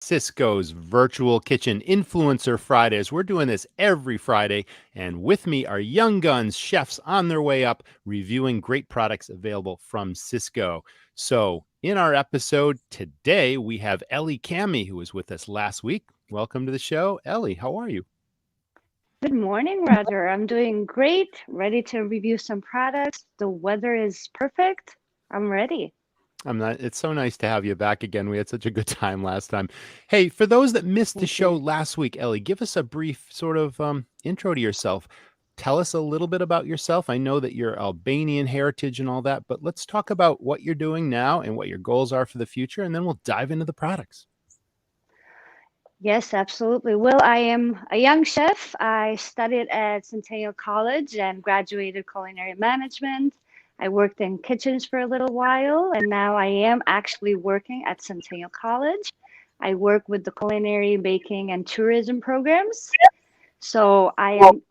Cisco's Virtual Kitchen Influencer Fridays. We're doing this every Friday, and with me are young guns, chefs on their way up, reviewing great products available from Cisco. So, in our episode today, we have Ellie Cami, who was with us last week. Welcome to the show. Ellie, how are you? Good morning, Roger. I'm doing great. Ready to review some products. The weather is perfect. I'm ready. It's so nice to have you back again. We had such a good time last time. Hey, for those that missed the Thank show you. last week, Ellie, give us a brief sort of intro to yourself. Tell us a little bit about yourself. I know that you're Albanian heritage and all that, but let's talk about what you're doing now and what your goals are for the future, and then we'll dive into the products. Yes, absolutely. Well, I am a young chef. I studied at Centennial College and graduated culinary management. I worked in kitchens for a little while, and now I am actually working at Centennial College. I work with the culinary, baking, and tourism programs. So I am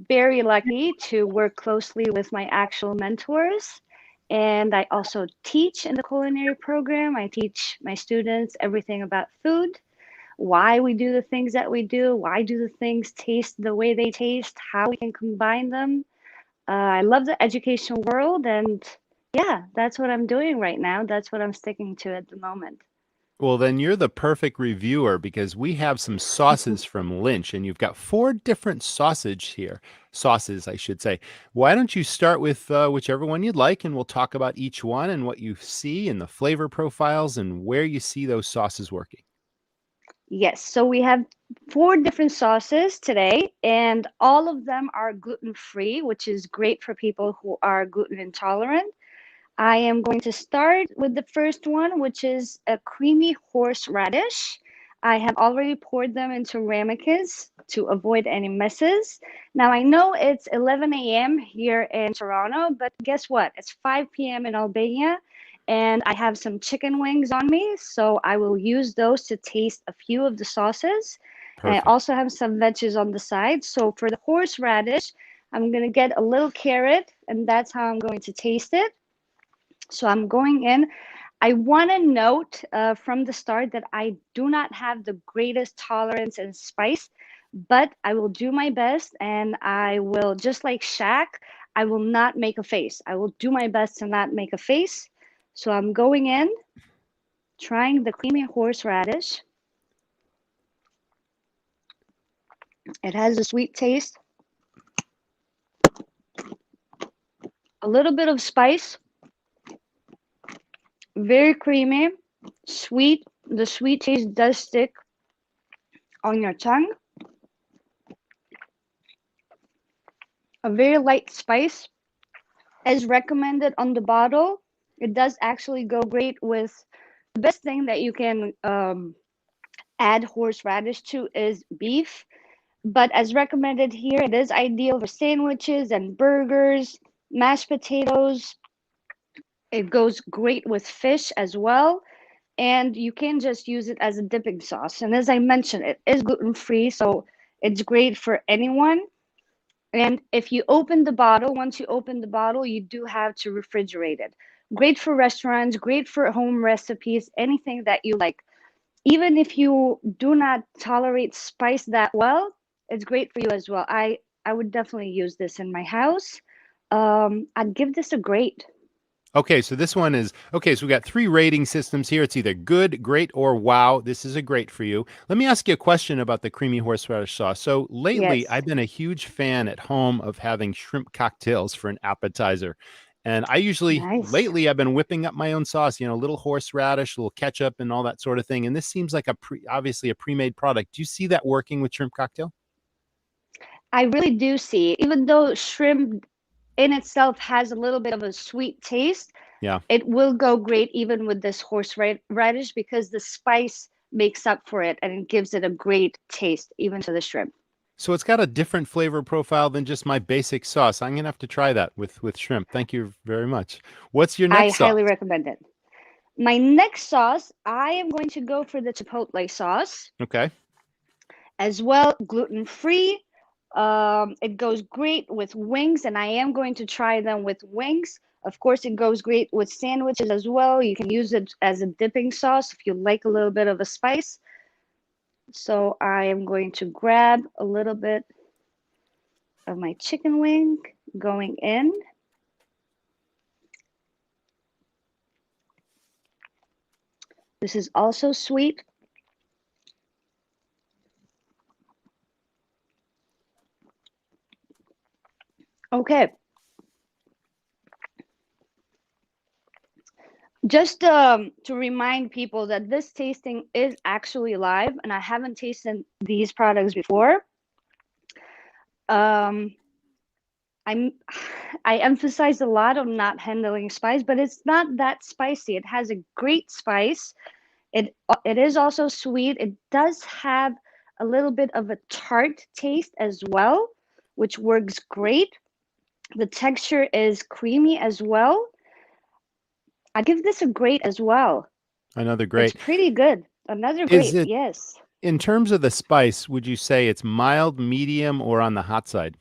very lucky to work closely with my actual mentors. And I also teach in the culinary program. I teach my students everything about food, why we do the things that we do, why do the things taste the way they taste, how we can combine them. I love the educational world, and yeah, that's what I'm doing right now. That's what I'm sticking to at the moment. Well, then you're the perfect reviewer because we have some sauces from Lynch, and you've got four different sauces, I should say. Why don't you start with whichever one you'd like, and we'll talk about each one and what you see and the flavor profiles and where you see those sauces working. Yes, so we have four different sauces today, and all of them are gluten-free, which is great for people who are gluten intolerant. I am going to start with the first one, which is a creamy horseradish. I have already poured them into ramekins to avoid any messes. Now, I know it's 11 a.m. here in Toronto, but guess what? It's 5 p.m. in Albania, and I have some chicken wings on me, so I will use those to taste a few of the sauces. And I Perfect. also have some veggies on the side. So for the horseradish, I'm going to get a little carrot, and that's how I'm going to taste it. So I'm going in. I want to note from the start that I do not have the greatest tolerance in spice, but I will do my best and I will, just like Shaq, I will not make a face. I will do my best to not make a face. So I'm going in, trying the creamy horseradish. It has a sweet taste, a little bit of spice, very creamy, sweet. The sweet taste does stick on your tongue. A very light spice as recommended on the bottle. It does actually go great with the best thing that you can add horseradish to is beef. But as recommended here, it is ideal for sandwiches and burgers, mashed potatoes. It goes great with fish as well. And you can just use it as a dipping sauce. And as I mentioned, it is gluten free, so it's great for anyone. And if you open the bottle, once you open the bottle, you do have to refrigerate it. Great for restaurants, great for home recipes, anything that you like. Even if you do not tolerate spice that well, it's great for you as well. I would definitely use this in my house. I'd give this a great. Okay, so this one is okay. So we got three rating systems here. It's either good, great, or wow. This is a great for you. Let me ask you a question about the creamy horseradish sauce. So lately, Yes, I've been a huge fan at home of having shrimp cocktails for an appetizer. And nice. lately, I've been whipping up my own sauce, a little horseradish, a little ketchup, and all that sort of thing. And this seems like obviously a pre-made product. Do you see that working with shrimp cocktail? I really do see, even though shrimp in itself has a little bit of a sweet taste, Yeah. it will go great even with this horseradish because the spice makes up for it and it gives it a great taste even to the shrimp. So it's got a different flavor profile than just my basic sauce. I'm gonna have to try that with shrimp. Thank you very much. What's your I next highly sauce? recommend it. My next sauce, I am going to go for the Chipotle sauce Okay. as well, gluten free. It goes great with wings, and I am going to try them with wings. Of course, it goes great with sandwiches as well. You can use it as a dipping sauce if you like a little bit of a spice. So I am going to grab a little bit of my chicken wing going in. This is also sweet. Okay. Just to remind people that this tasting is actually live, and I haven't tasted these products before. Um, I emphasize a lot on not handling spice, but it's not that spicy. It has a great spice. It is also sweet. It does have a little bit of a tart taste as well, which works great. The texture is creamy as well. I give this a great as well. Another It's great. pretty good. Another Is great, it, yes. in terms of the spice, would you say it's mild, medium, or on the hot side?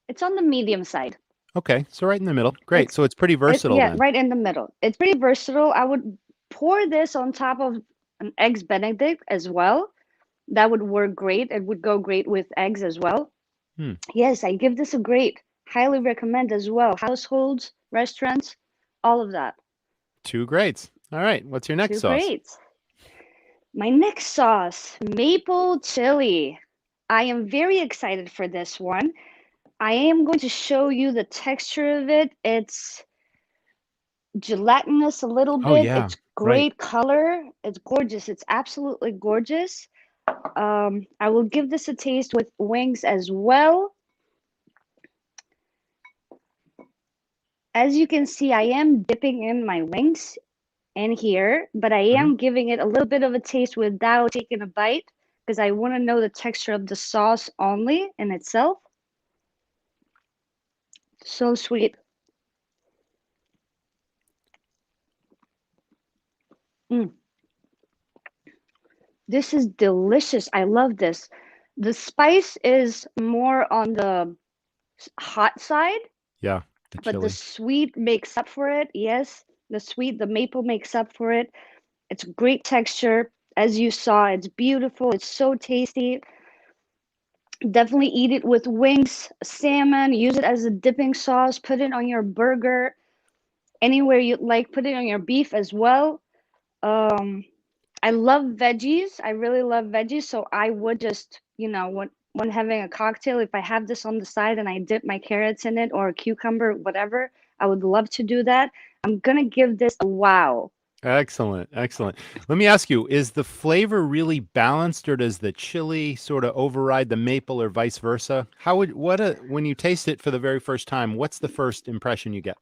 It's on the medium side. Okay, so right in the middle. Great. It's So it's pretty versatile yeah, then. right in the middle. It's pretty versatile. I would pour this on top of an eggs Benedict as well. That would work great. It would go great with eggs as well. Hmm. Yes, I give this a great. Highly recommend as well. Households, restaurants, all of that. Two greats. All right. What's your next Two sauce? greats. My next sauce, maple chili. I am very excited for this one. I am going to show you the texture of it. It's gelatinous a little Oh, bit. yeah. It's Right. great color. It's gorgeous. It's absolutely gorgeous. I will give this a taste with wings as well. As you can see, I am dipping in my wings in here, but I Mhm. am giving it a little bit of a taste without taking a bite because I want to know the texture of the sauce only in itself. So sweet. Mm. This is delicious. I love this. The spice is more on the hot side, Yeah. The but the chili. sweet makes up for it. Yes, the maple makes up for it. It's great texture. As you saw, it's beautiful. It's so tasty. Definitely eat it with wings, salmon, use it as a dipping sauce, put it on your burger, anywhere you like, put it on your beef as well. Um, I love veggies. I really love veggies, so I would just, when having a cocktail, if I have this on the side and I dip my carrots in it or a cucumber, whatever, I would love to do that. I'm gonna give this a wow. Excellent. Excellent. Let me ask you, is the flavor really balanced or does the chili sort of override the maple or vice versa? When you taste it for the very first time, what's the first impression you get?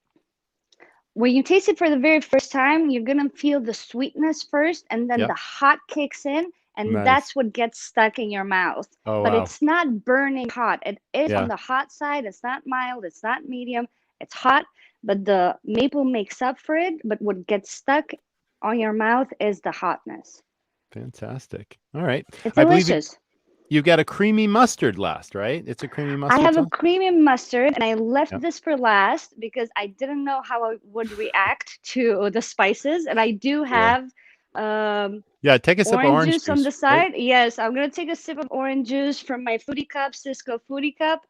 When you taste it for the very first time, you're gonna feel the sweetness first, and then Yep. the hot kicks in, and Nice. that's what gets stuck in your mouth. Oh, But wow. it's not burning hot. It is on Yeah. the hot side. It's not mild. It's not medium. It's hot, but the maple makes up for it. But what gets stuck on your mouth is the hotness. Fantastic. All right. It's I believe delicious. you got a creamy mustard last, right? It's a creamy I mustard have a sauce? creamy mustard, and I left Yeah. this for last because I didn't know how I would react to the spices. And I do Sure. have um, Yeah, take a sip of orange orange juice on juice, the right? side. Yes, I'm gonna take a sip of orange juice from my foodie cup, Cisco foodie cup.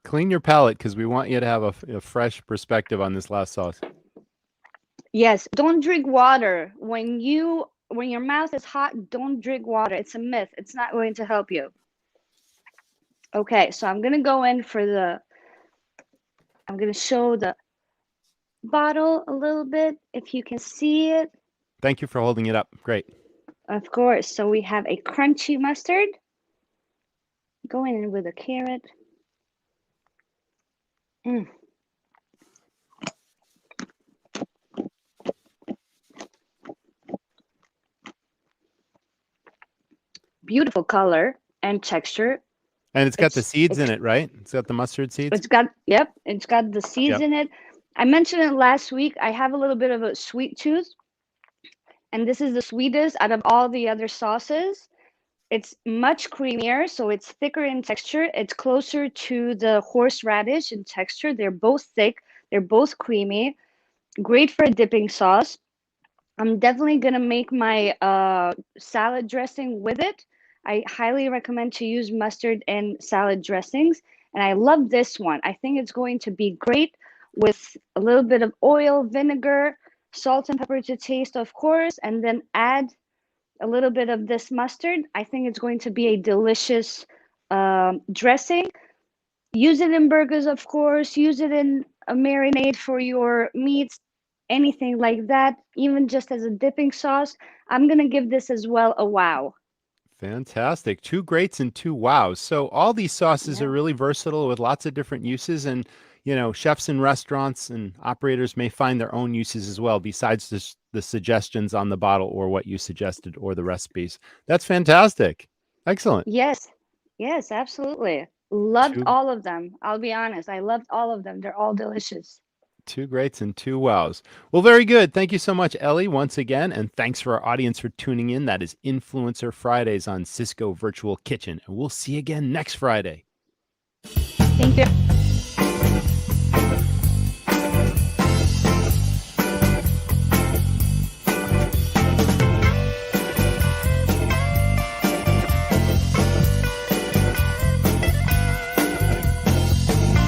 Clean your palate because we want you to have a fresh perspective on this last sauce. Yes, don't drink water when your mouth is hot. Don't drink water. It's a myth. It's not going to help you. Okay, so I'm gonna go in for the. I'm gonna show the bottle a little bit if you can see it. Thank you for holding it up. Great. Of course. So we have a crunchy mustard. Going in with a carrot. Mm. Beautiful color and texture. And it's got the It's seeds in it's it, right? It's got the mustard seeds? it's got yep, it's got the seeds Yep. in it. I mentioned it last week. I have a little bit of a sweet tooth, and this is the sweetest out of all the other sauces. It's much creamier, so it's thicker in texture. It's closer to the horseradish in texture. They're both thick, they're both creamy, great for a dipping sauce. I'm definitely gonna make my salad dressing with it. I highly recommend to use mustard and salad dressings. And I love this one. I think it's going to be great with a little bit of oil, vinegar, salt and pepper to taste, of course, and then add a little bit of this mustard. I think it's going to be a delicious dressing. Use it in burgers, of course. Use it in a marinade for your meats, anything like that, even just as a dipping sauce. I'm going to give this as well a wow. Fantastic. Two greats and two wows. So all these sauces are Yeah. really versatile with lots of different uses. And, chefs in restaurants and operators may find their own uses as well, besides the suggestions on the bottle or what you suggested or the recipes. That's fantastic. Excellent. Yes. Yes, absolutely. Loved Two all of them. I'll be honest. I loved all of them. They're all delicious. Two greats and two wows. Well, very good. Thank you so much, Ellie, once again. And thanks for our audience for tuning in. That is Influencer Fridays on Cisco Virtual Kitchen. And we'll see you again next Friday. Thank you.